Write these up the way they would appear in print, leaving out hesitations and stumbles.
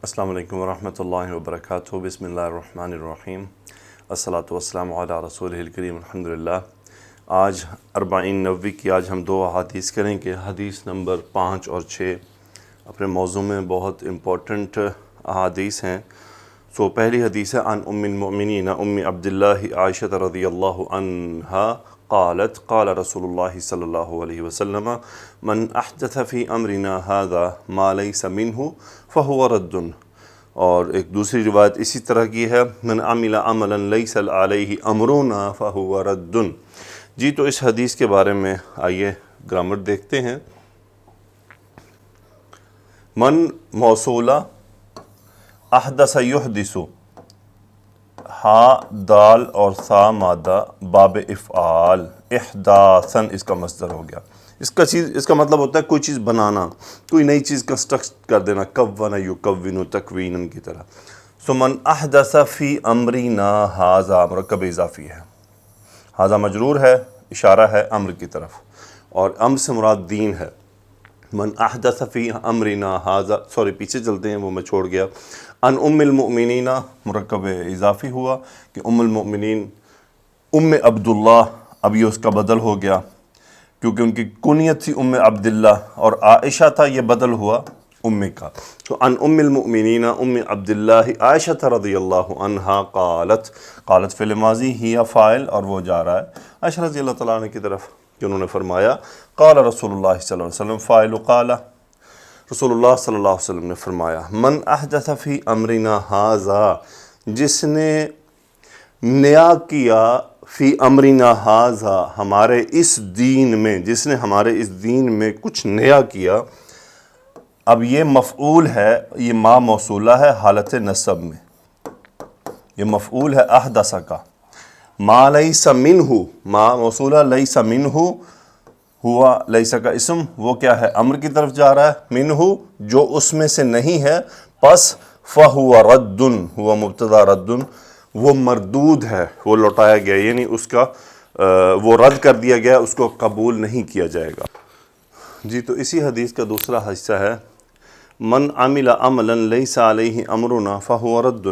السلام علیکم ورحمۃ اللہ وبرکاتہ۔ بسم اللہ الرحمن الرحیم، الصلاۃ والسلام علی رسولہ الکریم۔ الحمدللہ۔ آج اربعین نووی کی ہم دو احادیث کریں گے، حدیث نمبر 5 اور 6 اپنے موضوع میں بہت امپورٹنٹ احادیث ہیں۔ پہلی حدیث ہے عن ام المؤمنین ام عبداللہ عائشہ رضی اللہ عنہا قالت قال رسول اللہ صلی اللہ علیہ وسلم من احدث فی امرنا هذا ما لیس منہ فہو رد۔ اور ایک دوسری روایت اسی طرح کی ہے، من عمل عملا لیس علیہ امرنا فہو رد۔ جی تو اس حدیث کے بارے میں آئیے گرامر دیکھتے ہیں۔ من موصولہ، احدث یحدث، ہا دال اور ثا مادہ، باب افعال، احداثاً اس کا مصدر ہو گیا۔ اس کا مطلب ہوتا ہے کوئی چیز بنانا، کوئی نئی چیز کنسٹرکٹ کر دینا، کون یکون تکویناً کی طرح۔ من احدث فی امرنا ھذا مرکب اضافی ہے، ھذا مجرور ہے، اشارہ ہے امر کی طرف، اور امر سے مراد دین ہے۔ من احدث فی امرنا ھذا، پیچھے چلتے ہیں، وہ میں چھوڑ گیا۔ ان ام المؤمنین مرکب اضافی ہوا کہ ام المؤمنین ام عبداللہ، اب یہ اس کا بدل ہو گیا کیونکہ ان کی کنیت تھی ام عبداللہ، اور عائشہ تھا، یہ بدل ہوا ام کا۔ تو ان ام المؤمنین ام عبداللہ عائشہ رضی اللہ عنہا قالت، قالت فعل ماضی، ہی فاعل، اور وہ جا رہا ہے عائشہ رضی اللہ تعالیٰ عنہ کی طرف کہ انہوں نے فرمایا قال رسول اللہ صلی اللہ علیہ وسلم، فاعل قال، رسول اللہ صلی اللہ علیہ وسلم نے فرمایا من احدث فی امرنا ھذا، جس نے نیا کیا، فی امرنا ھذا، ہمارے اس دین میں، جس نے ہمارے اس دین میں کچھ نیا کیا۔ اب یہ مفعول ہے، یہ ما موصولہ ہے حالت نصب میں، یہ مفعول ہے احدث کا۔ ما لیس منہ، ما موصولہ، لیس منہ ہوا لیس کا اسم، وہ کیا ہے، امر کی طرف جا رہا ہے، منہ جو اس میں سے نہیں ہے، پس فہو رد، ہوا مبتدا رد، وہ مردود ہے، وہ لوٹایا گیا، یعنی اس کا وہ رد کر دیا گیا، اس کو قبول نہیں کیا جائے گا۔ جی تو اسی حدیث کا دوسرا حصہ ہے من عمل عملا لیس علیہ امرنا فہو رد۔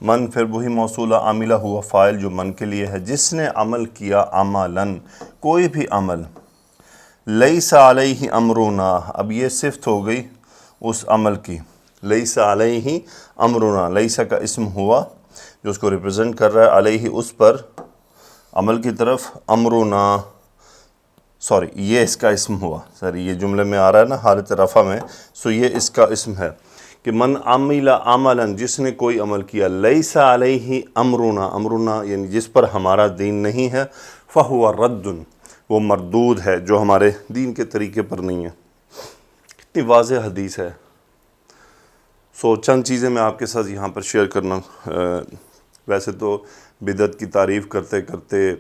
من پھر وہی موصولہ، عاملہ ہوا فاعل جو من کے لیے ہے، جس نے عمل کیا، عملا کوئی بھی عمل، لیس علیہ امرنا، اب یہ صفت ہو گئی اس عمل کی، لیس علیہ امرنا، لیس کا اسم ہوا جو اس کو ریپرزنٹ کر رہا ہے، علیہ اس پر، عمل کی طرف، امرنا، یہ اس کا اسم ہوا، یہ جملے میں آ رہا ہے نا حالت رفع میں، یہ اس کا اسم ہے کہ من عمل عملا، جس نے کوئی عمل کیا، لیس علیہ امرنا، امرنا یعنی جس پر ہمارا دین نہیں ہے، فہو رد، وہ مردود ہے، جو ہمارے دین کے طریقے پر نہیں ہے۔ کتنی واضح حدیث ہے۔ چند چیزیں میں آپ کے ساتھ یہاں پر شیئر کرنا، ویسے تو بدعت کی تعریف کرتے کرتے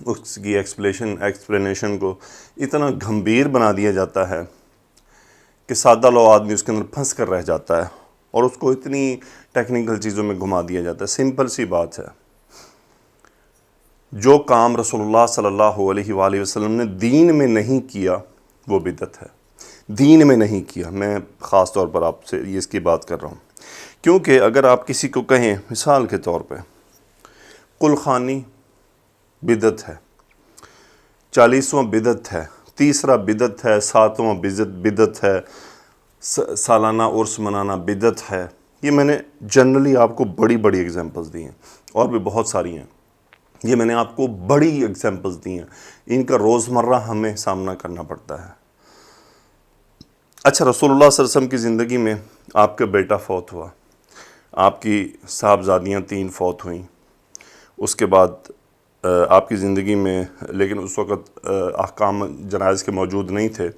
اس کی ایکسپلینیشن کو اتنا گھمبیر بنا دیا جاتا ہے کہ سادہ لو آدمی اس کے اندر پھنس کر رہ جاتا ہے، اور اس کو اتنی ٹیکنیکل چیزوں میں گھما دیا جاتا ہے۔ سمپل سی بات ہے، جو کام رسول اللہ صلی اللہ علیہ وآلہ وسلم نے دین میں نہیں کیا وہ بدعت ہے، دین میں نہیں کیا۔ میں خاص طور پر آپ سے اس کی بات کر رہا ہوں، کیونکہ اگر آپ کسی کو کہیں، مثال کے طور پہ قل خوانی بدعت ہے، 40واں بدعت ہے، 30واں بدعت ہے، 7واں بدعت ہے، سالانہ عرس منانا بدعت ہے۔ یہ میں نے جنرلی آپ کو بڑی بڑی ایگزامپلز دی ہیں، اور بھی بہت ساری ہیں، یہ میں نے آپ کو بڑی ایگزامپلز دی ہیں، ان کا روزمرہ ہمیں سامنا کرنا پڑتا ہے۔ اچھا، رسول اللہ صلی اللہ علیہ وسلم کی زندگی میں آپ کا بیٹا فوت ہوا، آپ کی صاحبزادیاں 3 فوت ہوئیں، اس کے بعد آپ کی زندگی میں، لیکن اس وقت احکام جنائز کے موجود نہیں تھے،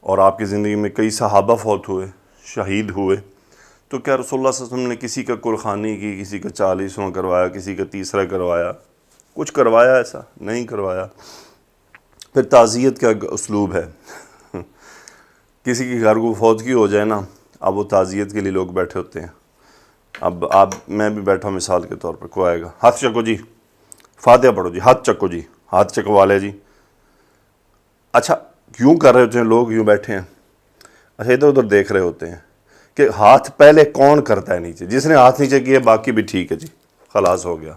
اور آپ کی زندگی میں کئی صحابہ فوت ہوئے، شہید ہوئے، تو کیا رسول اللہ صلی اللہ علیہ وسلم نے کسی کا قرخانی کی، کسی کا 40واں کروایا، کسی کا 30واں کروایا؟ کچھ کروایا ایسا؟ نہیں کروایا۔ پھر تعزیت کا اسلوب ہے، کسی کے گھر کو فوتگی ہو جائے نا، اب وہ تعزیت کے لیے لوگ بیٹھے ہوتے ہیں۔ اب میں بھی بیٹھا مثال کے طور پر، کوئی آئے گا، ہاتھ چکو جی، فاتحہ پڑھو جی، ہاتھ چکو جی، ہاتھ چکوا لے جی۔ اچھا، یوں کر رہے ہوتے ہیں لوگ، یوں بیٹھے ہیں، اچھا ادھر ادھر دیکھ رہے ہوتے ہیں کہ ہاتھ پہلے کون کرتا ہے نیچے، جس نے ہاتھ نیچے کیا باقی بھی ٹھیک ہے جی، خلاص ہو گیا۔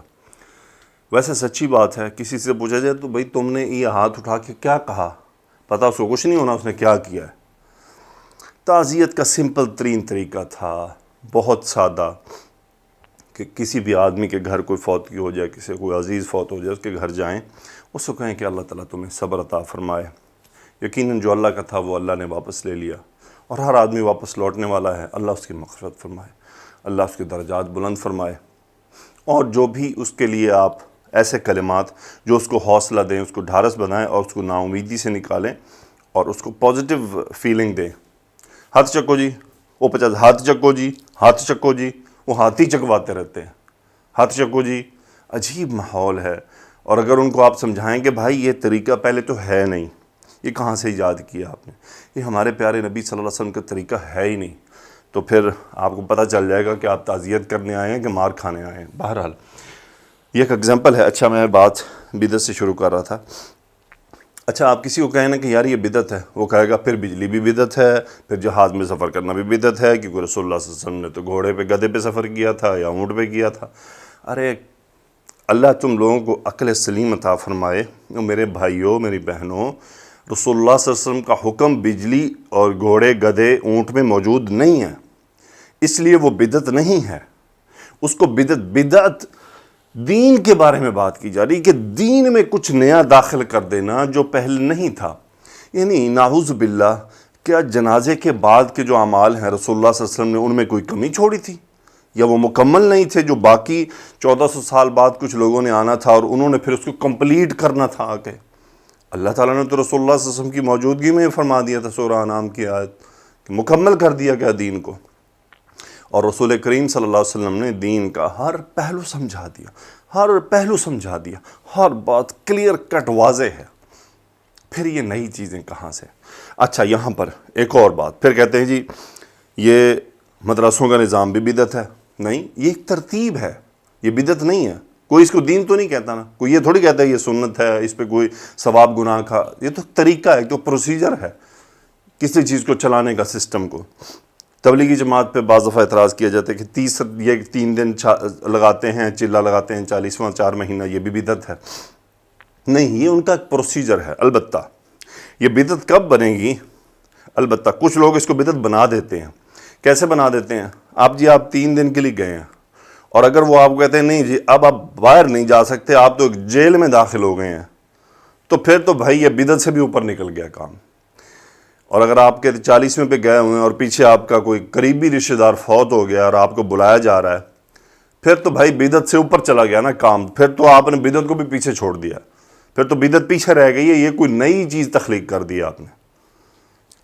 ویسے سچی بات ہے، کسی سے پوچھا جائے تو بھائی تم نے یہ ہاتھ اٹھا کے کیا کہا، پتہ اس کو کچھ نہیں ہونا اس نے کیا کیا ہے۔ تعزیت کا سمپل ترین طریقہ تھا، بہت سادہ، کہ کسی بھی آدمی کے گھر کوئی فوتگی ہو جائے، کسی کوئی عزیز فوت ہو جائے، اس کے گھر جائیں، اس کو کہیں کہ اللہ تعالیٰ تمہیں صبر عطا فرمائے۔ یقیناً جو اللہ کا تھا وہ اللہ نے واپس لے لیا، اور ہر آدمی واپس لوٹنے والا ہے، اللہ اس کی مغفرت فرمائے، اللہ اس کے درجات بلند فرمائے۔ اور جو بھی اس کے لیے آپ ایسے کلمات جو اس کو حوصلہ دیں، اس کو ڈھارس بنائیں اور اس کو نا امیدی سے نکالیں اور اس کو پازیٹیو فیلنگ دیں۔ ہاتھ چکو جی، وہ 50 ہاتھ چکو جی، ہاتھ چکو جی، وہ ہاتھ ہی چکواتے رہتے ہیں، ہاتھ چکو جی۔ عجیب ماحول ہے۔ اور اگر ان کو آپ سمجھائیں کہ بھائی یہ طریقہ پہلے تو ہے نہیں، یہ کہاں سے ایجاد کیا آپ نے، یہ ہمارے پیارے نبی صلی اللہ علیہ وسلم کا طریقہ ہے ہی نہیں، تو پھر آپ کو پتہ چل جائے گا کہ آپ تعزیت کرنے آئے ہیں کہ مار کھانے آئے ہیں۔ بہرحال یہ ایک اگزامپل ہے۔ اچھا، میں بات بدعت سے شروع کر رہا تھا۔ اچھا، آپ کسی کو کہیں نا کہ یار یہ بدعت ہے، وہ کہے گا پھر بجلی بھی بدعت ہے، پھر جہاز میں سفر کرنا بھی بدعت ہے، کیونکہ رسول اللہ صلی اللہ علیہ وسلم نے تو گھوڑے پہ گدھے پہ سفر کیا تھا یا اونٹ پہ کیا تھا۔ ارے اللہ تم لوگوں کو عقل سلیم عطا فرمائے۔ میرے بھائیوں، میری بہنوں، رسول اللہ صلی اللہ علیہ وسلم کا حکم بجلی اور گھوڑے گدھے اونٹ میں موجود نہیں ہے، اس لیے وہ بدعت نہیں ہے۔ اس کو بدعت دین کے بارے میں بات کی جا رہی کہ دین میں کچھ نیا داخل کر دینا جو پہلے نہیں تھا۔ یعنی نعوذ باللہ، کیا جنازے کے بعد کے جو اعمال ہیں رسول اللہ صلی اللہ علیہ وسلم نے ان میں کوئی کمی چھوڑی تھی، یا وہ مکمل نہیں تھے جو باقی 1400 سال بعد کچھ لوگوں نے آنا تھا اور انہوں نے پھر اس کو کمپلیٹ کرنا تھا آ کے؟ اللہ تعالیٰ نے تو رسول اللہ صلی اللہ علیہ وسلم کی موجودگی میں فرما دیا تھا سورہ انعام کی آیت کہ مکمل کر دیا گیا دین کو، اور رسول کریم صلی اللہ علیہ وسلم نے دین کا ہر پہلو سمجھا دیا، ہر پہلو سمجھا دیا، ہر بات کلیئر کٹ واضح ہے۔ پھر یہ نئی چیزیں کہاں سے؟ اچھا، یہاں پر ایک اور بات، پھر کہتے ہیں جی یہ مدرسوں کا نظام بھی بدعت ہے۔ نہیں، یہ ایک ترتیب ہے، یہ بدعت نہیں ہے۔ کوئی اس کو دین تو نہیں کہتا نا، کوئی یہ تھوڑی کہتا ہے یہ سنت ہے، اس پہ کوئی ثواب گناہ کا، یہ تو طریقہ ہے، تو پروسیجر ہے کسی چیز کو چلانے کا، سسٹم کو۔ تبلیغی جماعت پہ بعض دفعہ اعتراض کیا جاتا ہے کہ یہ 3 دن لگاتے ہیں، چلہ لگاتے ہیں، 40واں 4 مہینہ، یہ بھی بدعت ہے۔ نہیں، یہ ان کا ایک پروسیجر ہے۔ البتہ یہ بدعت کب بنے گی؟ البتہ کچھ لوگ اس کو بدعت بنا دیتے ہیں۔ کیسے بنا دیتے ہیں؟ آپ 3 دن کے لیے گئے ہیں، اور اگر وہ آپ کو کہتے ہیں نہیں جی اب آپ باہر نہیں جا سکتے، آپ تو ایک جیل میں داخل ہو گئے ہیں، تو پھر تو بھائی یہ بدعت سے بھی اوپر نکل گیا کام۔ اور اگر آپ کے 40ویں پہ گئے ہوئے ہیں اور پیچھے آپ کا کوئی قریبی رشتہ دار فوت ہو گیا اور آپ کو بلایا جا رہا ہے، پھر تو بھائی بدعت سے اوپر چلا گیا نا کام، پھر تو آپ نے بدعت کو بھی پیچھے چھوڑ دیا، پھر تو بدعت پیچھے رہ گئی ہے، یہ کوئی نئی چیز تخلیق کر دی آپ نے۔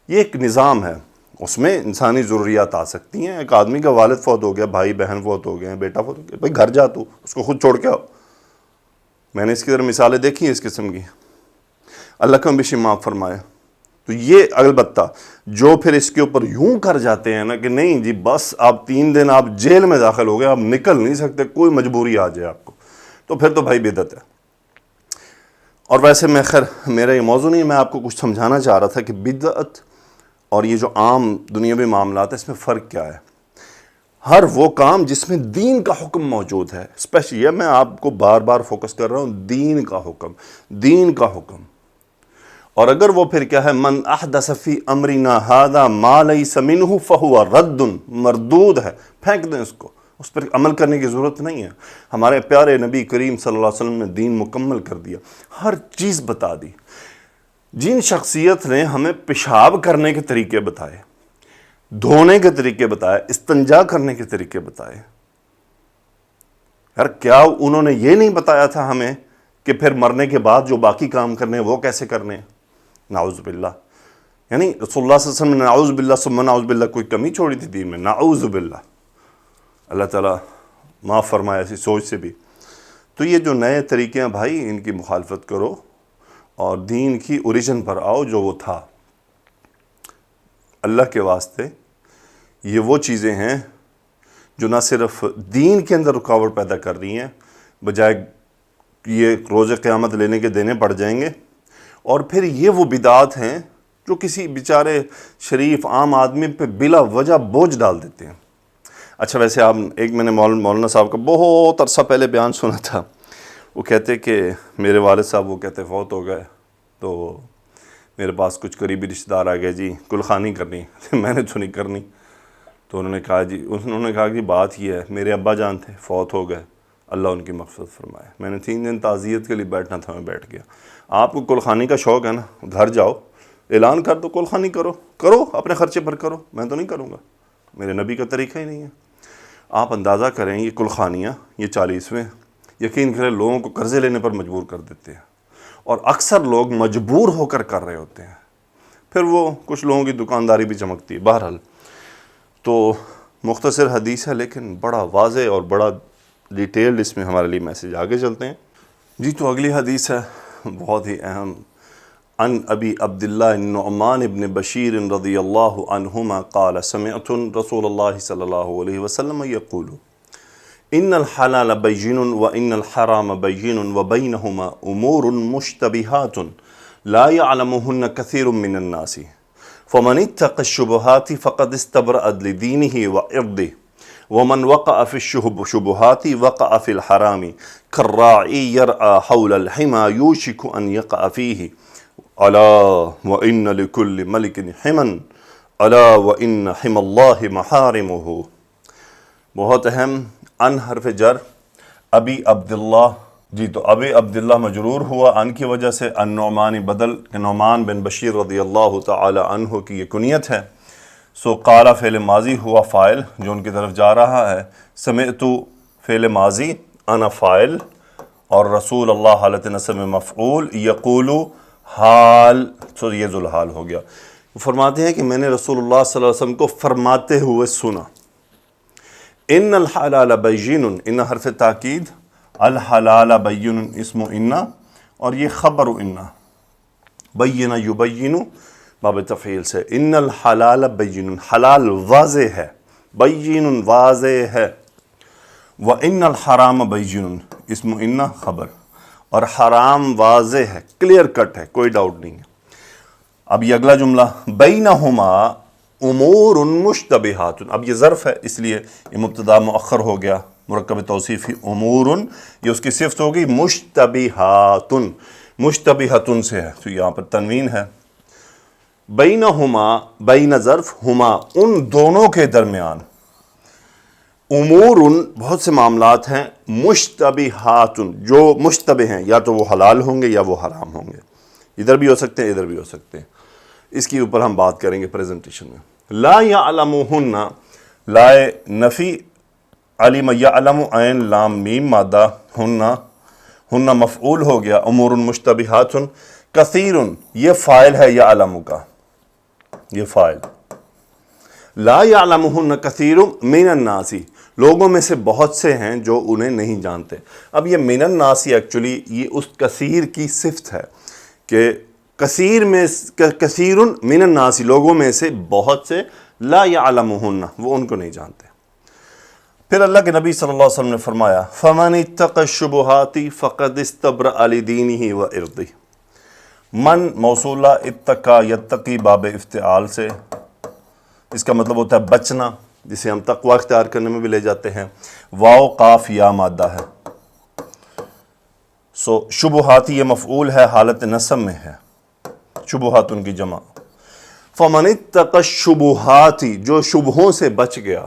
یہ ایک نظام ہے، اس میں انسانی ضروریات آ سکتی ہیں۔ ایک آدمی کا والد فوت ہو گیا، بھائی بہن فوت ہو گئے ہیں، بیٹا فوت ہو گیا، بھائی گھر جا تو اس کو خود چھوڑ کے آؤ۔ میں نے اس کی طرح مثالیں دیکھی ہیں اس قسم کی، اللہ کا بشی معاف فرمائے۔ تو یہ البتہ جو پھر اس کے اوپر یوں کر جاتے ہیں نا کہ نہیں جی بس آپ 3 دن آپ جیل میں داخل ہو گئے، آپ نکل نہیں سکتے، کوئی مجبوری آ جائے آپ کو، تو پھر تو بھائی بدعت ہے۔ اور ویسے میں خیر میرا یہ موضوع نہیں ہے، میں آپ کو کچھ سمجھانا چاہ رہا تھا کہ بدعت اور یہ جو عام دنیاوی معاملات ہیں اس میں فرق کیا ہے۔ ہر وہ کام جس میں دین کا حکم موجود ہے، اسپیشلی یہ میں آپ کو بار بار فوکس کر رہا ہوں، دین کا حکم، دین کا حکم۔ اور اگر وہ پھر کیا ہے، من احدث فی امرنا ھذا ما لیس منہ فہو رد، مردود ہے، پھینک دیں اس کو، اس پر عمل کرنے کی ضرورت نہیں ہے۔ ہمارے پیارے نبی کریم صلی اللہ علیہ وسلم نے دین مکمل کر دیا، ہر چیز بتا دی۔ جن شخصیت نے ہمیں پیشاب کرنے کے طریقے بتائے، دھونے کے طریقے بتائے، استنجا کرنے کے طریقے بتائے، یار کیا انہوں نے یہ نہیں بتایا تھا ہمیں کہ پھر مرنے کے بعد جو باقی کام کرنے ہیں وہ کیسے کرنے ہیں؟ نعوذ باللہ، یعنی رسول اللہ صلی اللہ علیہ وسلم نے نعوذ باللہ ثم نعوذ باللہ کوئی کمی چھوڑی تھی دین میں؟ نعوذ باللہ، اللہ تعالیٰ معاف فرمائے ایسی سوچ سے بھی۔ تو یہ جو نئے طریقے ہیں بھائی، ان کی مخالفت کرو اور دین کی اوریجن پر آؤ جو وہ تھا۔ اللہ کے واسطے یہ وہ چیزیں ہیں جو نہ صرف دین کے اندر رکاوٹ پیدا کر رہی ہیں، بجائے یہ روز قیامت لینے کے دینے پڑ جائیں گے، اور پھر یہ وہ بدعات ہیں جو کسی بیچارے شریف عام آدمی پہ بلا وجہ بوجھ ڈال دیتے ہیں۔ اچھا ویسے آپ ایک میں نے مولانا صاحب کا بہت عرصہ پہلے بیان سنا تھا، وہ کہتے کہ میرے والد صاحب وہ کہتے فوت ہو گئے، تو میرے پاس کچھ قریبی رشتہ دار آ گئے، جی کلخانی کرنی میں نے تو نہیں کرنی، تو انہوں نے کہا کہ بات یہ ہے، میرے ابا جان تھے فوت ہو گئے، اللہ ان کی مغفرت فرمائے۔ میں نے 3 دن تعزیت کے لیے بیٹھنا تھا، میں بیٹھ گیا۔ آپ کو کلخانی کا شوق ہے نا، گھر جاؤ اعلان کر دو کلخانی کرو اپنے خرچے پر کرو، میں تو نہیں کروں گا، میرے نبی کا طریقہ ہی نہیں ہے۔ آپ اندازہ کریں یہ کلخانیاں، یہ 40ویں، یقین کریں لوگوں کو قرضے لینے پر مجبور کر دیتے ہیں، اور اکثر لوگ مجبور ہو کر رہے ہوتے ہیں، پھر وہ کچھ لوگوں کی دکانداری بھی چمکتی ہے۔ بہرحال تو مختصر حدیث ہے لیکن بڑا واضح اور بڑا ڈیٹیلڈ اس میں ہمارے لیے میسیج۔ آگے چلتے ہیں جی، تو اگلی حدیث ہے بہت ہی اہم۔ عن ابی عبداللہ النعمان بن بشیر رضی اللہ عنہما قال سمعت رسول اللہ صلی اللہ علیہ وسلم یقول ان الحلال بین وان الحرام بین وبینہما امور مشتبہات لا يعلمهن كثير من الناس فمن اتقى الشبهات فقد استبرأ لدينه وعرضه ومن وقع في الشبهات وقع في الحرام كالراعي يرعى حول الحمى يوشك ان يقع فيه الا وان لكل ملك حما الا وان حمى الله محارمه۔ بہت اہم۔ ان حرف جر ابی عبداللہ، جی تو ابی عبداللہ مجرور ہوا ان کی وجہ سے، النعمانی بدل کہ نعمان بن بشیر رضی اللہ تعالی عنہ کی یہ کنیت ہے۔ سو قال فعل ماضی ہوا فاعل جو ان کی طرف جا رہا ہے، سمعت فعل ماضی، انا فاعل، اور رسول اللہ حالت نصب میں مفعول، یقول حال، تو یہ ذوالحال ہو گیا۔ وہ فرماتے ہیں کہ میں نے رسول اللہ صلی اللہ علیہ وسلم کو فرماتے ہوئے سنا، ان الحلال بین، ان حرف تاکید، الحلال بین اسم ان، اور یہ خبر ان، بین یبین باب تفعیل سے، ان الحلال بین، حلال واضح ہے، بین واضح ہے، وان الحرام بین اسم ان خبر، اور حرام واضح ہے، کلیئر کٹ ہے، کوئی ڈاؤٹ نہیں ہے۔ اب یہ اگلا جملہ بینہما امور مشتبہات، اب یہ ظرف ہے اس لیے یہ مبتدا مؤخر ہو گیا، مرکب توصیفی امور، یہ اس کی صفت ہوگی مشتبہات، مشتبہات سے ہے تو یہاں پر تنوین ہے۔ بینہما، بین ظرف، ہما ان دونوں کے درمیان، امور بہت سے معاملات ہیں، مشتبہات جو مشتبہ ہیں، یا تو وہ حلال ہوں گے یا وہ حرام ہوں گے، ادھر بھی ہو سکتے ہیں ادھر بھی ہو سکتے ہیں، اس کے اوپر ہم بات کریں گے پریزنٹیشن میں۔ لا یعلمہن، لا نفی، علم یعلم عین لام میم مادہ، ہن مفعول ہو گیا، امور مشتبہات، کثیر یہ فاعل ہے یعلم کا، یہ فاعل، لا یعلمہن کثیر من الناس، لوگوں میں سے بہت سے ہیں جو انہیں نہیں جانتے۔ اب یہ من الناس ایکچولی یہ اس کثیر کی صفت ہے کہ کثیر میں، کثیر من الناس لوگوں میں سے بہت سے، لا یعلمہن وہ ان کو نہیں جانتے۔ پھر اللہ کے نبی صلی اللہ علیہ وسلم نے فرمایا فمن اتقى الشبہات فقد استبرأ لدینہ وعرضہ۔ من موصولہ، اتقا یتقی باب افتعال سے، اس کا مطلب ہوتا ہے بچنا، جسے ہم تقوی اختیار کرنے میں بھی لے جاتے ہیں۔ واو قاف یا مادہ ہے، سو شبہاتی یہ مفعول ہے، حالت نصب میں ہے، شبہات ان کی جمع۔ فمن اتقى الشبہات، جو شبہوں سے بچ گیا،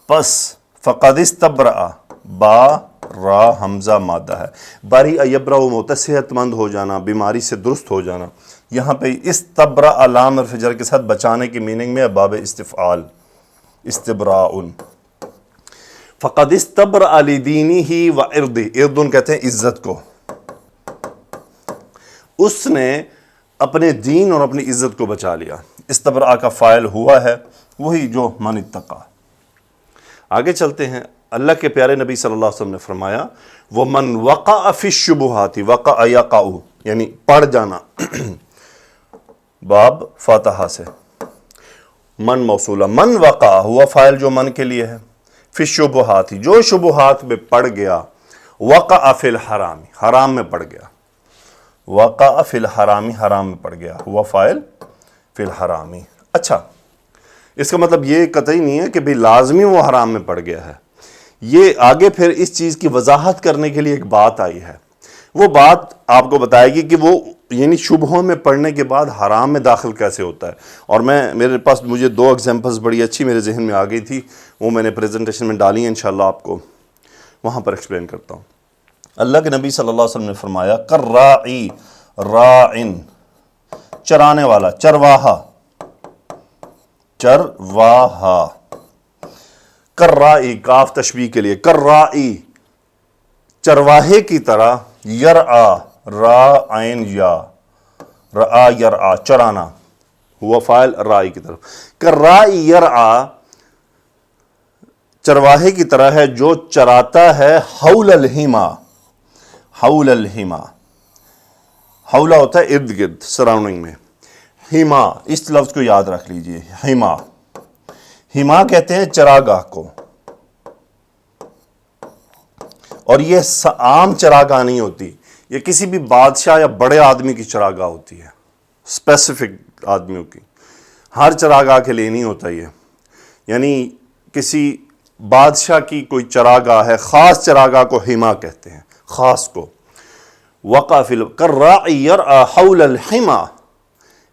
پس فقد استبرأ، با را حمزہ مادہ ہے، بری یبرأ ہوتا ہے صحت مند ہو جانا، بیماری سے درست ہو جانا، یہاں پہ استبرأ لام حرف جر کے ساتھ بچانے کی میننگ میں باب استفعال، استبراء۔ فقد استبرأ لدینہ وعرضہ، عرض کہتے ہیں عزت کو، اس نے اپنے دین اور اپنی عزت کو بچا لیا۔ استبرأ کا فاعل ہوا ہے وہی جو من اتقا۔ آگے چلتے ہیں، اللہ کے پیارے نبی صلی اللہ علیہ وسلم نے فرمایا وَمَنْ وَقَعَ فِي الشُّبُهَاتِ، وَقَعَ يَقَعُ یعنی پڑ جانا، باب فاتحہ سے، من موصولہ، من وقع ہوا فاعل جو من کے لیے ہے، فی الشبہات جو شبہات میں پڑ گیا، وقع فی الحرام حرام میں پڑ گیا، وقع فی الحرامی، حرام میں پڑ گیا، ہوا فاعل فی الحرامی۔ اچھا، اس کا مطلب یہ قطعی نہیں ہے کہ بھی لازمی وہ حرام میں پڑ گیا ہے، یہ آگے پھر اس چیز کی وضاحت کرنے کے لیے ایک بات آئی ہے، وہ بات آپ کو بتائے گی کہ وہ یعنی شبہوں میں پڑنے کے بعد حرام میں داخل کیسے ہوتا ہے۔ اور میرے پاس مجھے 2 ایگزامپلز بڑی اچھی میرے ذہن میں آ گئی تھی، وہ میں نے پریزنٹیشن میں ڈالی ہیں، انشاءاللہ آپ کو وہاں پر ایکسپلین کرتا ہوں۔ اللہ کے نبی صلی اللہ علیہ وسلم نے فرمایا کالراعی، راعن چرانے والا، چرواہا، چرواہا، کالراعی کاف تشبیہ کے لیے، کالراعی چرواہے کی طرح، یرعا را عین یا، رعا یرعا چرانا، ہوا فاعل رائی کی طرف، کالراعی یرعا چرواہے کی طرح ہے جو چراتا ہے حول الحما، حول الحما، حولہ ہوتا ہے ارد گرد، سراؤنڈنگ میں، حما اس لفظ کو یاد رکھ لیجئے، حما، حما کہتے ہیں چراگاہ کو، اور یہ عام چراگاہ نہیں ہوتی، یہ کسی بھی بادشاہ یا بڑے آدمی کی چراگاہ ہوتی ہے، اسپیسیفک آدمیوں کی، ہر چراگاہ کے لیے نہیں ہوتا یہ، یعنی کسی بادشاہ کی کوئی چراگاہ ہے، خاص چراگاہ کو حما کہتے ہیں، خاص کو۔ وقع فی کالراعی یرعی حول الحما،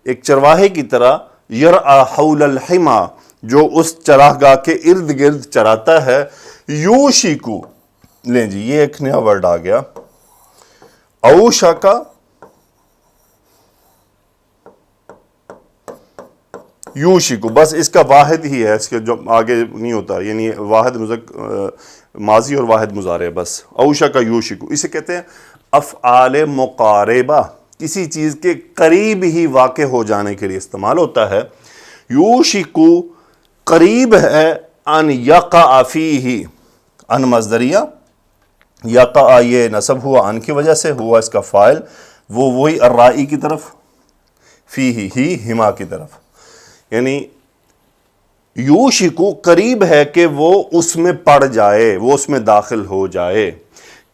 ایک چرواہے کی طرح، یرعی حول الحما جو اس چراگاہ کے ارد گرد چراتا ہے، یوشکو، لیں جی یہ ایک نیا ورڈ آ گیا، اوشکا، یوشکو، بس اس کا واحد ہی ہے، اس کے جو آگے نہیں ہوتا، یعنی واحد ماضی اور واحد مضارع، بس اوشکا یوشکو، اسے کہتے ہیں افعال مقاربہ، کسی چیز کے قریب ہی واقع ہو جانے کے لیے استعمال ہوتا ہے۔ یوشکو قریب ہے، ان یقع فیہ، ان مصدریہ، یقع یہ نصب ہوا ان کی وجہ سے، ہوا اس کا فاعل، وہ وہی الرائی کی طرف، فیہ ہی حما کی طرف، یعنی یوشکو قریب ہے کہ وہ اس میں پڑ جائے، وہ اس میں داخل ہو جائے،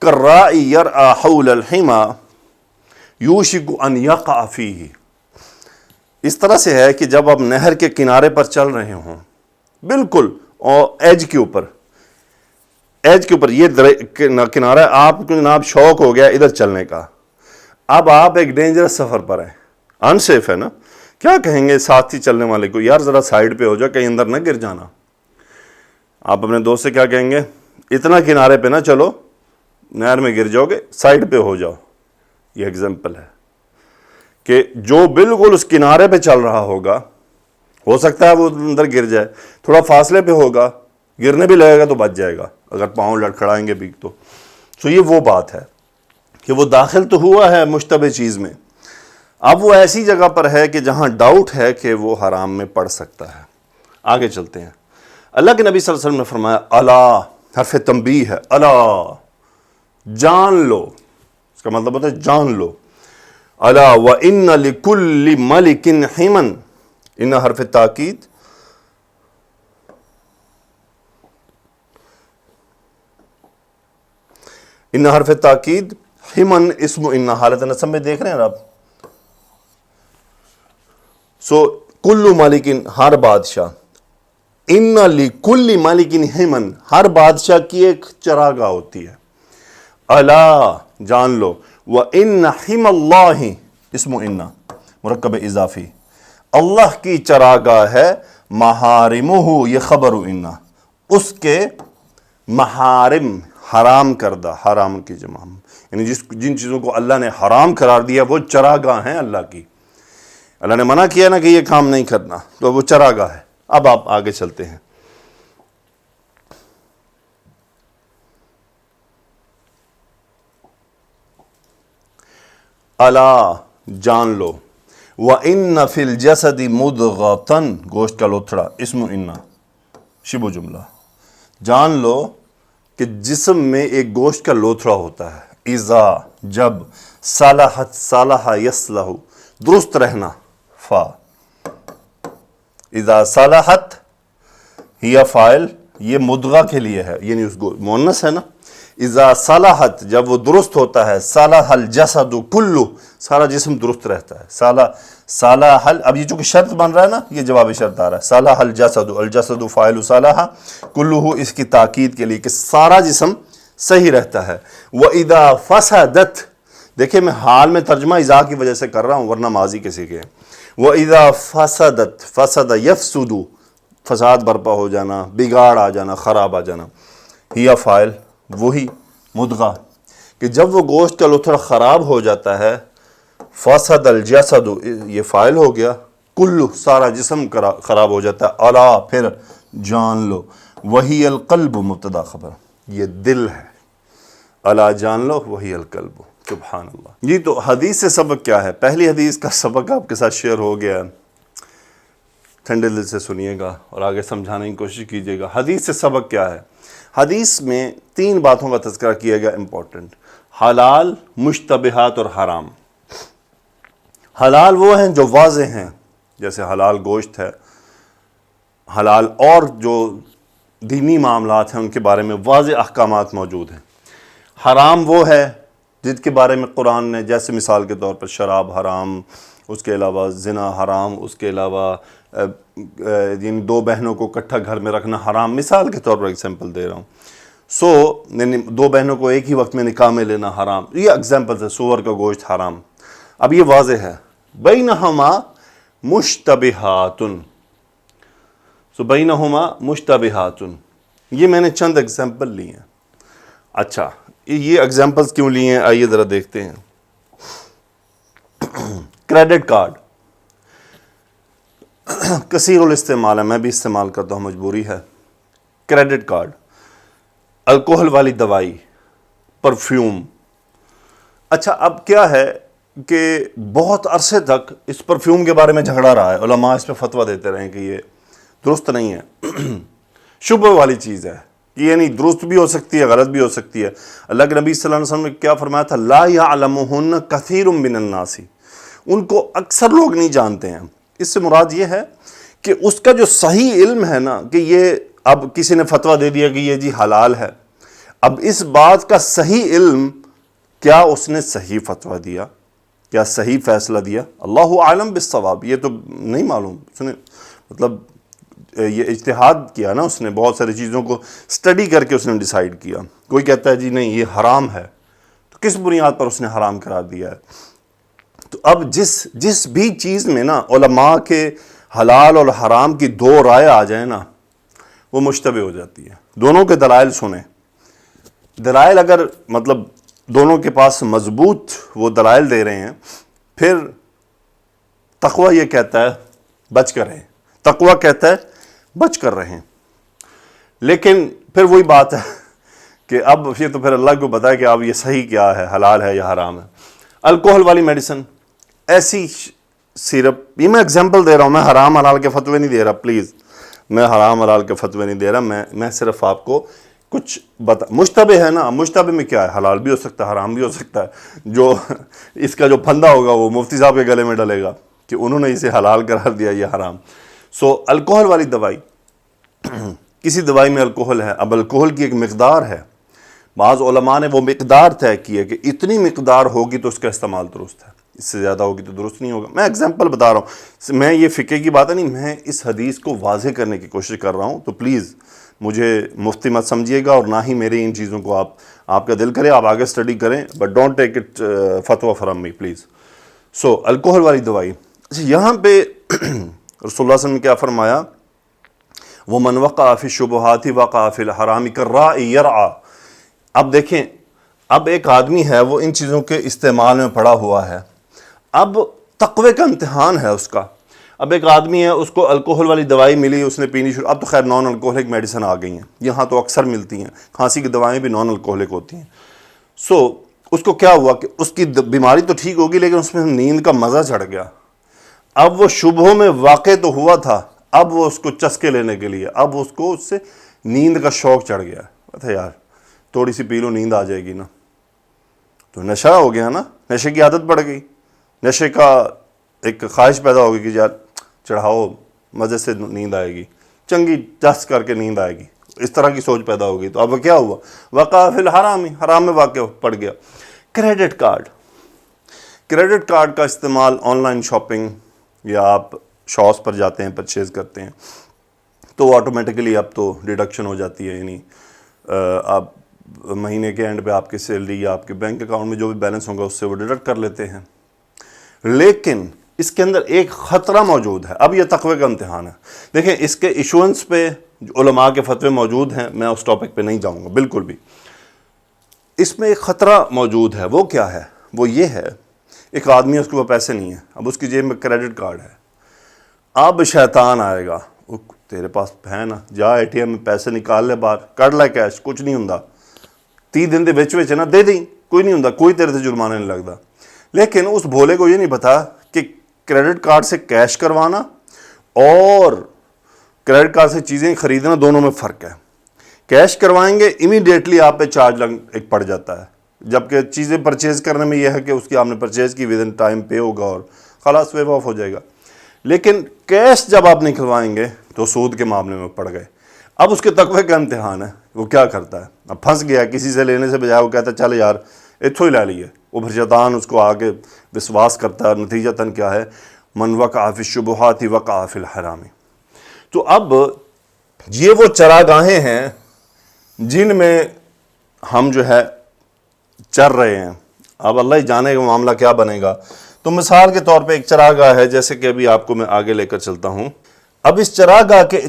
کالراعی یرعی حول الحما یوشکو ان یقع فیہ۔ اس طرح سے ہے کہ جب آپ نہر کے کنارے پر چل رہے ہوں، بالکل اور ایج کے اوپر یہ کنارہ ہے، آپ کو جناب شوق ہو گیا ادھر چلنے کا، اب آپ ایک ڈینجرس سفر پر ہیں، انسیف ہے نا، کیا کہیں گے ساتھی چلنے والے کو، یار ذرا سائیڈ پہ ہو جا، کہیں اندر نہ گر جانا۔ آپ اپنے دوست سے کیا کہیں گے، اتنا کنارے پہ نہ چلو، نہر میں گر جاؤ گے، سائیڈ پہ ہو جاؤ۔ یہ ایگزامپل ہے کہ جو بالکل اس کنارے پہ چل رہا ہوگا، ہو سکتا ہے وہ اندر گر جائے، تھوڑا فاصلے پہ ہوگا، گرنے بھی لگے گا تو بچ جائے گا، اگر پاؤں لڑکھڑائیں گے بھی تو یہ وہ بات ہے کہ وہ داخل تو ہوا ہے مشتبہ چیز میں، اب وہ ایسی جگہ پر ہے کہ جہاں ڈاؤٹ ہے کہ وہ حرام میں پڑ سکتا ہے۔ آگے چلتے ہیں، اللہ کے نبی صلی اللہ علیہ وسلم نے فرمایا الا، حرف تنبیہ ہے، الا جان لو، اس کا مطلب ہوتا ہے جان لو، الا وان لکل ملک حما، ان حرف تاکید، ان حرف تاکید، حمن اسم ان، حالت نصب میں دیکھ رہے ہیں آپ، سو کل مالک، ہر بادشاہ، ان لکل مالک حمن، ہر بادشاہ کی ایک چراگاہ ہوتی ہے، الا جان لو، وان حم اللہ اسم ان مرکب اضافی، اللہ کی چراگاہ ہے، محارمہ یہ خبر ان، اس کے محارم حرام کردہ، حرام کی جمع، یعنی جن چیزوں کو اللہ نے حرام قرار دیا وہ چراگاہ ہیں اللہ کی، اللہ نے منع کیا نا کہ یہ کام نہیں کرنا، تو وہ چراگاہ ہے۔ اب آپ آگے چلتے ہیں، الا جان لو، وَإِنَّ فِي الْجَسَدِ مُضْغَةً گوشت کا لوتھڑا، اسم ان شبہ جملہ، جان لو کہ جسم میں ایک گوشت کا لوتھڑا ہوتا ہے، اذا جب، صالحت صالح یصلح درست رہنا، فا، اذا صالحت ہی فاعل، یہ مدغہ کے لیے ہے، یعنی اس کو مؤنث ہے نا، اذا صلحت جب وہ درست ہوتا ہے، صلح الجسد کلہ سارا جسم درست رہتا ہے. صلح اب یہ چونکہ شرط بن رہا ہے نا، یہ جواب شرط آ رہا ہے. صلح الجسد فاعل صلح کلہ، اس کی تاکید کے لیے کہ سارا جسم صحیح رہتا ہے. وَإِذَا فَسَدَتْ، دیکھیں میں حال میں ترجمہ اذا کی وجہ سے کر رہا ہوں ورنہ ماضی کسی کے. وَإِذَا فَسَدَتْ فَسَدَ يَفْسُدُ، فساد برپا ہو جانا، بگاڑ آ جانا، خراب آ جانا. ہی فاعل وہی مدغہ کہ جب وہ گوشت لتھڑ خراب ہو جاتا ہے، فسد الجسد یہ فاعل ہو گیا، کلو سارا جسم خراب ہو جاتا ہے. الا پھر جان لو، وہی القلب مبتدا خبر، یہ دل ہے. الا جان لو وہی القلب. سبحان اللہ. جی تو حدیث سے سبق کیا ہے؟ پہلی حدیث کا سبق آپ کے ساتھ شیئر ہو گیا، ٹھنڈے دل سے سنیے گا اور آگے سمجھانے کی کوشش کیجیے گا. حدیث سے سبق کیا ہے؟ حدیث میں 3 باتوں کا تذکرہ کیا گیا امپورٹنٹ: حلال، مشتبہات اور حرام. حلال وہ ہیں جو واضح ہیں، جیسے حلال گوشت ہے، حلال اور جو دینی معاملات ہیں ان کے بارے میں واضح احکامات موجود ہیں. حرام وہ ہے جن کے بارے میں قرآن نے، جیسے مثال کے طور پر شراب حرام، اس کے علاوہ زنا حرام، اس کے علاوہ یعنی 2 بہنوں کو اکٹھا گھر میں رکھنا حرام، مثال کے طور پر ایگزامپل دے رہا ہوں. یعنی 2 بہنوں کو ایک ہی وقت میں نکاح میں لینا حرام، یہ ایگزامپل ہے. سور کا گوشت حرام. اب یہ واضح ہے. بینہما مشتبہات، بینہما مشتبہات، یہ میں نے چند ایگزامپل لی ہیں. اچھا یہ ایگزامپلز کیوں لیے ہیں؟ آئیے ذرا دیکھتے ہیں. کریڈٹ کارڈ کثیر الاستعمال ہے، میں بھی استعمال کرتا ہوں، مجبوری ہے. کریڈٹ کارڈ، الکوہل والی دوائی، پرفیوم. اچھا اب کیا ہے کہ بہت عرصے تک اس پرفیوم کے بارے میں جھگڑا رہا ہے، علماء اس پہ فتویٰ دیتے رہے کہ یہ درست نہیں ہے، شبہ والی چیز ہے، کہ یعنی درست بھی ہو سکتی ہے، غلط بھی ہو سکتی ہے. اللہ کے نبی صلی اللہ علیہ وسلم نے کیا فرمایا تھا؟ لا یعلمہن کثیر من الناس، ان کو اکثر لوگ نہیں جانتے ہیں. اس سے مراد یہ ہے کہ اس کا جو صحیح علم ہے نا، کہ یہ اب کسی نے فتویٰ دے دیا کہ یہ جی حلال ہے، اب اس بات کا صحیح علم، کیا اس نے صحیح فتویٰ دیا، کیا صحیح فیصلہ دیا؟ اللہ عالم بالصواب، یہ تو نہیں معلوم. اس نے مطلب یہ اجتہاد کیا نا، اس نے بہت ساری چیزوں کو اسٹڈی کر کے اس نے ڈیسائیڈ کیا. کوئی کہتا ہے جی نہیں یہ حرام ہے، تو کس بنیاد پر اس نے حرام قرار دیا ہے؟ تو اب جس بھی چیز میں نا علماء کے حلال اور حرام کی 2 رائے آ جائیں نا، وہ مشتبہ ہو جاتی ہے. دونوں کے دلائل سنیں. دلائل اگر مطلب دونوں کے پاس مضبوط وہ دلائل دے رہے ہیں، پھر تقویٰ یہ کہتا ہے بچ کر رہیں، تقویٰ کہتا ہے بچ کر رہیں. لیکن پھر وہی بات ہے کہ اب یہ تو پھر اللہ کو پتہ ہے کہ اب یہ صحیح کیا ہے، حلال ہے یا حرام ہے. الکوہل والی میڈیسن، ایسی سیرپ، یہ میں ایگزامپل دے رہا ہوں، میں حرام حلال کے فتوے نہیں دے رہا، پلیز میں حرام حلال کے فتوے نہیں دے رہا، میں صرف آپ کو کچھ مشتبہ ہے نا. مشتبہ میں کیا ہے؟ حلال بھی ہو سکتا ہے، حرام بھی ہو سکتا ہے. جو اس کا جو پھندا ہوگا وہ مفتی صاحب کے گلے میں ڈلے گا کہ انہوں نے اسے حلال قرار دیا، یہ حرام. الکوہل والی دوائی، کسی دوائی میں الکوہل ہے. اب الکوہل کی ایک مقدار ہے، بعض علماء نے وہ مقدار طے کی ہے کہ اتنی مقدار ہوگی تو اس کا استعمال درست ہے، اس سے زیادہ ہوگی تو درست نہیں ہوگا. میں ایگزامپل بتا رہا ہوں، میں یہ فقہ کی بات ہے نہیں، میں اس حدیث کو واضح کرنے کی کوشش کر رہا ہوں. تو پلیز مجھے مفتی مت سمجھیے گا، اور نہ ہی میرے ان چیزوں کو آپ کا دل کرے آپ آگے اسٹڈی کریں، بٹ ڈونٹ ٹیک اٹ فتویٰ فرام می پلیز. الکوہل والی دوائی. اچھا یہاں پہ رسول اللہ صلی اللہ علیہ وسلم نے کیا فرمایا؟ وَمَنْ وَقَعَ فِي الشُّبُهَاتِ وَقَعَ فِي الْحَرَامِ كَالرَّاعِ يَرْعَىٰ. اب دیکھیں، اب ایک آدمی ہے وہ ان چیزوں کے استعمال میں پڑا ہوا ہے، اب تقوی کا امتحان ہے اس کا. اب ایک آدمی ہے، اس کو الکوہل والی دوائی ملی، اس نے پینی شروع. اب تو خیر نان الکوہلک میڈیسن آ گئی ہیں، یہاں تو اکثر ملتی ہیں، کھانسی کی دوائیں بھی نان الکوہلک ہوتی ہیں. اس کو کیا ہوا کہ اس کی بیماری تو ٹھیک ہوگی لیکن اس میں نیند کا مزہ چڑھ گیا. اب وہ شبہوں میں واقع تو ہوا تھا، اب وہ اس کو چسکے لینے کے لیے اب اس کو اس سے نیند کا شوق چڑھ گیا. اچھا یار تھوڑی سی پی لو نیند آ جائے گی نا، تو نشہ ہو گیا نا، نشے کی عادت پڑ گئی، نشے کا ایک خواہش پیدا ہوگی کہ یار چڑھاؤ، مزے سے نیند آئے گی، چنگی چس کر کے نیند آئے گی. اس طرح کی سوچ پیدا ہو گئی. تو اب کیا ہوا؟ وقع فی الحرام، حرام میں واقع پڑ گیا. کریڈٹ کارڈ کا استعمال آن لائن شاپنگ یا آپ شاپس پر جاتے ہیں پرچیز کرتے ہیں تو آٹومیٹکلی اب تو ڈیڈکشن ہو جاتی ہے. یعنی آپ مہینے کے اینڈ پہ آپ کی سیلری یا آپ کے بینک اکاؤنٹ میں جو بھی بیلنس ہوگا اس سے وہ ڈیڈکٹ کر لیتے ہیں. لیکن اس کے اندر ایک خطرہ موجود ہے. اب یہ تقوی کا امتحان ہے. دیکھیں اس کے ایشوئنس پہ علماء کے فتوے موجود ہیں، میں اس ٹاپک پہ نہیں جاؤں گا بالکل بھی. اس میں ایک خطرہ موجود ہے. وہ کیا ہے؟ وہ یہ ہے، ایک آدمی اس کے پاس پیسے نہیں ہیں، اب اس کی جیب میں کریڈٹ کارڈ ہے. اب شیطان آئے گا، تیرے پاس ہے نا، جا اے ٹی ایم میں پیسے نکال لے، باہر کر لے کیش، کچھ نہیں ہوندا، 30 دن دے وچ نا دے دیں، کوئی نہیں ہوندا، کوئی تیرے سے جرمانہ نہیں لگتا. لیکن اس بھولے کو یہ نہیں پتا کہ کریڈٹ کارڈ سے کیش کروانا اور کریڈٹ کارڈ سے چیزیں خریدنا دونوں میں فرق ہے. کیش کروائیں گے امیڈیٹلی آپ پہ چارج ایک پڑ جاتا ہے، جبکہ چیزیں پرچیز کرنے میں یہ ہے کہ اس کی آپ نے پرچیز کی ود ان ٹائم پے ہوگا اور خلاص ویو آف ہو جائے گا. لیکن کیش جب آپ نکلوائیں گے تو سود کے معاملے میں پڑ گئے. اب اس کے تقوی کا امتحان ہے، وہ کیا کرتا ہے؟ اب پھنس گیا، کسی سے لینے سے بجائے وہ کہتا ہے چل یار اتھو ہی لے لیے. وہ پھر شیطان اس کو آگے وسواس کرتا ہے، اور نتیجتاً کیا ہے؟ من وقع فی الشبہات وقع فی الحرام. تو اب یہ وہ چراگاہیں ہیں جن میں ہم جو ہے چر رہے ہیں. اب اللہ ہی جانے کا معاملہ کیا بنے گا. تو مثال کے طور پہ ایک چراگاہ ہے، جیسے کہ ابھی آپ کو میں آگے لے کر چلتا ہوں. اب اس چراگاہ کے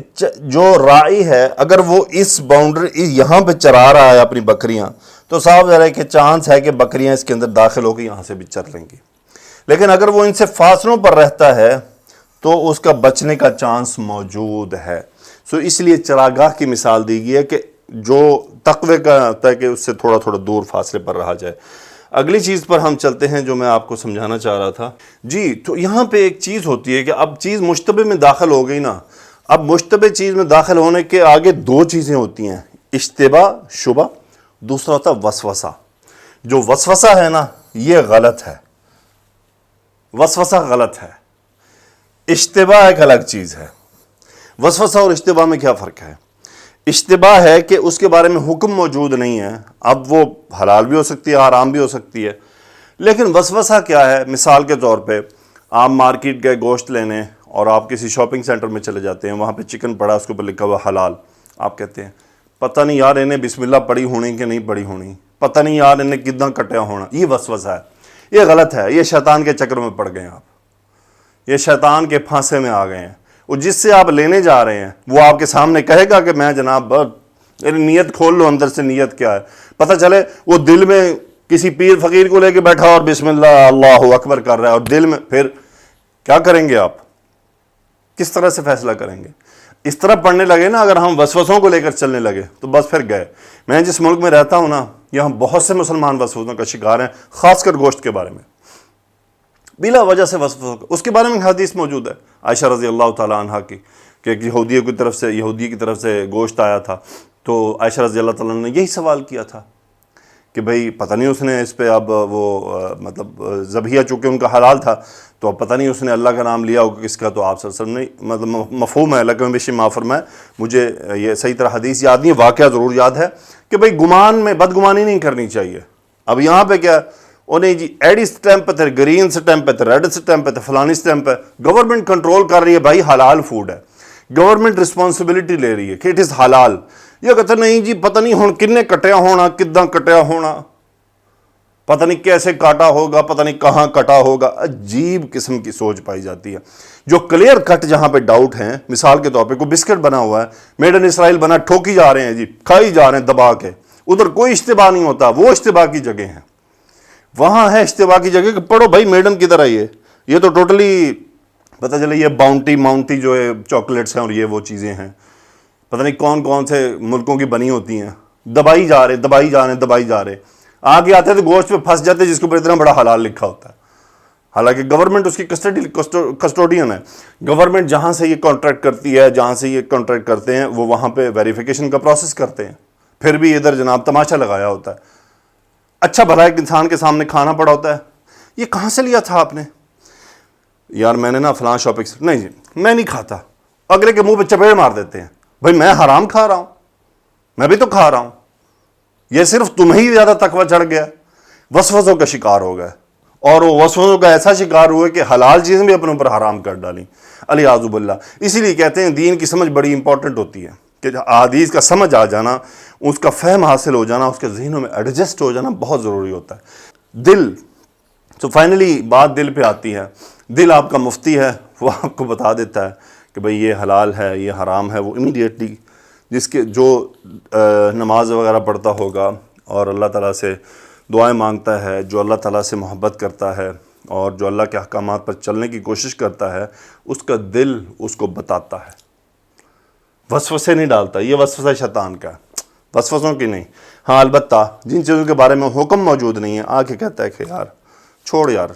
جو راعی ہے اگر وہ اس باؤنڈری یہاں پہ چرا رہا ہے اپنی بکریاں، تو صاف ظاہر ہے کہ چانس ہے کہ بکریاں اس کے اندر داخل ہو کے یہاں سے بھی چر لیں گی. لیکن اگر وہ ان سے فاصلوں پر رہتا ہے تو اس کا بچنے کا چانس موجود ہے. سو اس لیے چراگاہ کی مثال دی گئی ہے کہ جو تقوی کا ہوتا ہے کہ اس سے تھوڑا تھوڑا دور فاصلے پر رہا جائے. اگلی چیز پر ہم چلتے ہیں جو میں آپ کو سمجھانا چاہ رہا تھا. جی تو یہاں پہ ایک چیز ہوتی ہے کہ اب چیز مشتبہ میں داخل ہو گئی نا. اب مشتبہ چیز میں داخل ہونے کے آگے دو چیزیں ہوتی ہیں، اشتباہ شبہ، دوسرا ہوتا ہے وسوسہ. جو وسوسہ ہے نا یہ غلط ہے، وسوسہ غلط ہے. اشتباہ ایک الگ چیز ہے. وسوسہ اور اشتباہ میں کیا فرق ہے؟ اشتباہ ہے کہ اس کے بارے میں حکم موجود نہیں ہے، اب وہ حلال بھی ہو سکتی ہے حرام بھی ہو سکتی ہے. لیکن وسوسہ کیا ہے؟ مثال کے طور پہ آپ مارکیٹ گئے گوشت لینے اور آپ کسی شاپنگ سینٹر میں چلے جاتے ہیں، وہاں پہ چکن پڑا، اس کے اوپر لکھا ہوا حلال. آپ کہتے ہیں پتہ نہیں یار انہیں بسم اللہ پڑھی ہونی کہ نہیں پڑھی ہونی، پتہ نہیں یار انہیں کتنا کٹیا ہونا. یہ وسوسہ ہے، یہ غلط ہے. یہ شیطان کے چکر میں پڑ گئے ہیں آپ، یہ شیطان کے پھانسے میں آ گئے ہیں. وہ جس سے آپ لینے جا رہے ہیں وہ آپ کے سامنے کہے گا کہ میں جناب نیت کھول لو اندر سے نیت کیا ہے. پتہ چلے وہ دل میں کسی پیر فقیر کو لے کے بیٹھا اور بسم اللہ اللہ اکبر کر رہا ہے، اور دل میں پھر کیا کریں گے آپ؟ کس طرح سے فیصلہ کریں گے؟ اس طرح پڑھنے لگے نا اگر ہم وسوسوں کو لے کر چلنے لگے تو بس پھر گئے. میں جس ملک میں رہتا ہوں نا یہاں بہت سے مسلمان وسوسوں کا شکار ہیں، خاص کر گوشت کے بارے میں بلا وجہ سے وسوسوں کا. اس کے بارے میں حدیث موجود ہے عائشہ رضی اللہ تعالیٰ عنہ کی کہ ایک یہودی کی طرف سے گوشت آیا تھا. تو عائشہ رضی اللہ تعالیٰ عنہ نے یہی سوال کیا تھا کہ بھئی پتہ نہیں اس نے اس پہ اب وہ مطلب ذبیحہ چونکہ ان کا حلال تھا تو اب پتہ نہیں اس نے اللہ کا نام لیا ہوگا کس کا. تو آپ صلی اللہ علیہ وسلم نے مطلب مفہوم ہے لکہ میں بیشی معاف فرمائے، مجھے یہ صحیح طرح حدیث یاد نہیں، واقعہ ضرور یاد ہے کہ بھئی گمان میں بدگمانی نہیں کرنی چاہیے. اب یہاں پہ کیا وہ نہیں جی ایڈی سٹیمپ پہ تھے، گرین سٹیمپ پہ تھے، ریڈ سٹیمپ پہ تھے، فلانی سٹیمپ پہ. گورنمنٹ کنٹرول کر رہی ہے بھائی حلال فوڈ ہے، گورنمنٹ رسپانسبلٹی لے رہی ہے کہ اٹ از حلال. یہ کہتے نہیں جی پتہ نہیں ہوں کنے کٹیا ہونا، کداں کٹیا ہونا، پتہ نہیں کیسے کاٹا ہوگا، پتہ نہیں کہاں کٹا ہوگا. عجیب قسم کی سوچ پائی جاتی ہے. جو کلیئر کٹ جہاں پہ ڈاؤٹ ہیں، مثال کے طور پہ کوئی بسکٹ بنا ہوا ہے میڈ ان اسرائیل بنا، ٹھوکی جا رہے ہیں جی، کھائی جا رہے ہیں دبا کے، ادھر کوئی اشتباہ نہیں ہوتا. وہ اشتباہ کی جگہ ہیں، وہاں ہے اشتباہ کی جگہ کہ پڑھو بھائی میڈم کی طرح یہ تو ٹوٹلی پتہ چلے یہ ماؤنٹی جو ہے چاکلیٹس ہیں اور یہ وہ چیزیں ہیں پتہ نہیں کون کون سے ملکوں کی بنی ہوتی ہیں، دبائی جا رہے. آگے آتے تو گوشت پہ پھنس جاتے جس کے اوپر اتنا بڑا حلال لکھا ہوتا ہے. حالانکہ گورنمنٹ اس کی کسٹوڈین ہے. گورنمنٹ جہاں سے یہ کانٹریکٹ کرتی ہے، جہاں سے یہ کانٹریکٹ کرتے ہیں وہ وہاں پہ ویریفیکیشن کا پروسیس کرتے ہیں. پھر بھی ادھر جناب تماشا لگایا ہوتا ہے. اچھا بھلا ایک انسان کے سامنے کھانا پڑا ہوتا ہے، یہ کہاں سے لیا تھا آپ نے؟ یار میں نے نا فلاں شاپنگ سے، نہیں جی میں نہیں کھاتا. اگلے کے منہ پہ چپیڑ مار دیتے ہیں، بھائی میں حرام کھا رہا ہوں. میں بھی تو کھا رہا ہوں. یہ صرف تمہیں ہی زیادہ تقوی چڑھ گیا, وسوسوں کا شکار ہو گئے, اور وہ وسوسوں کا ایسا شکار ہوئے کہ حلال چیزیں بھی اپنے اوپر حرام کر ڈالیں, الیاذ باللہ. اسی لیے کہتے ہیں دین کی سمجھ بڑی امپورٹنٹ ہوتی ہے, کہ احادیث کا سمجھ آ جانا, اس کا فہم حاصل ہو جانا, اس کے ذہنوں میں ایڈجسٹ ہو جانا بہت ضروری ہوتا ہے. دل, تو فائنلی بات دل پہ آتی ہے. دل آپ کا مفتی ہے, وہ آپ کو بتا دیتا ہے کہ بھئی یہ حلال ہے, یہ حرام ہے. وہ امیڈیٹلی جس کے جو نماز وغیرہ پڑھتا ہوگا اور اللہ تعالیٰ سے دعائیں مانگتا ہے, جو اللہ تعالیٰ سے محبت کرتا ہے اور جو اللہ کے احکامات پر چلنے کی کوشش کرتا ہے, اس کا دل اس کو بتاتا ہے, وسوسے نہیں ڈالتا. یہ وسوسہ شیطان کا ہے, وسوسوں کی نہیں. ہاں البتہ جن چیزوں کے بارے میں حکم موجود نہیں ہے, آ کے کہتا ہے کہ یار چھوڑ یار,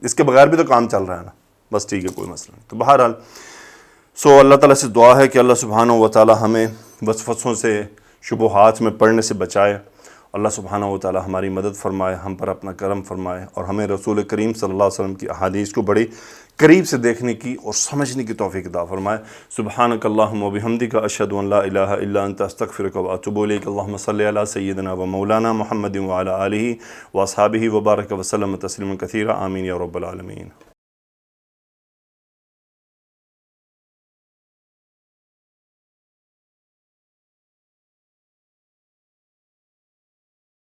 اس کے بغیر بھی تو کام چل رہا ہے نا, بس ٹھیک ہے کوئی مسئلہ نہیں. تو بہرحال اللہ تعالیٰ سے دعا ہے کہ اللہ سبحانہ و تعالیٰ ہمیں وسوسوں سے, شبہات میں پڑنے سے بچائے. اللہ سبحانہ و تعالیٰ ہماری مدد فرمائے, ہم پر اپنا کرم فرمائے, اور ہمیں رسول کریم صلی اللہ علیہ وسلم کی احادیث کو بڑی قریب سے دیکھنے کی اور سمجھنے کی توفیق عطا فرمائے. سبحانک اللہم و بحمدک, اشہد ان لا الہ الا انت, استغفرک و اتوب الیک. اللہم صلی علی سیدنا و مولانا محمد و علی آلہ و اصحابہ و بارک وسلم تسلیما کثیرا. آمین یا رب العالمین.